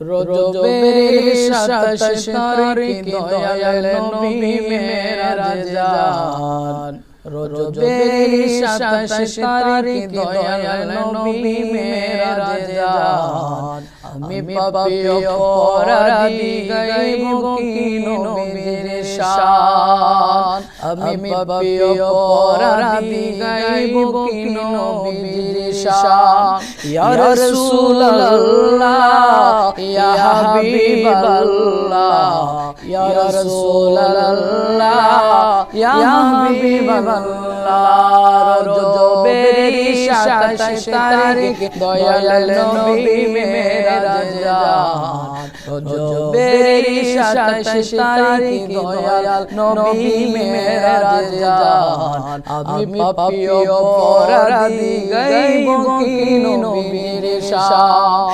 রজবের 27 তারিখ দয়াল নবী মেরাজ যান। রজবের 27 তারিখ দয়াল নবী মেরাজ যান। আমি পাপী অপরাধী গাইব কি নবীর শান। আমি পাপী অপরাধী গাইব কি নবীর শান। ইয়া রাসূলুল্লাহ ইয়া হাবিবাল্লাহ ইয়া রাসূলুল্লাহ ইয়া হাবিবাল্লাহ। রজবের 27 তারিখ দয়াল নবী মেরাজ যান। রজবের 27 তারিখ দয়াল নবী মেরাজ যান। আমি পাপী অপরাধী গাইব কি নবীর শান।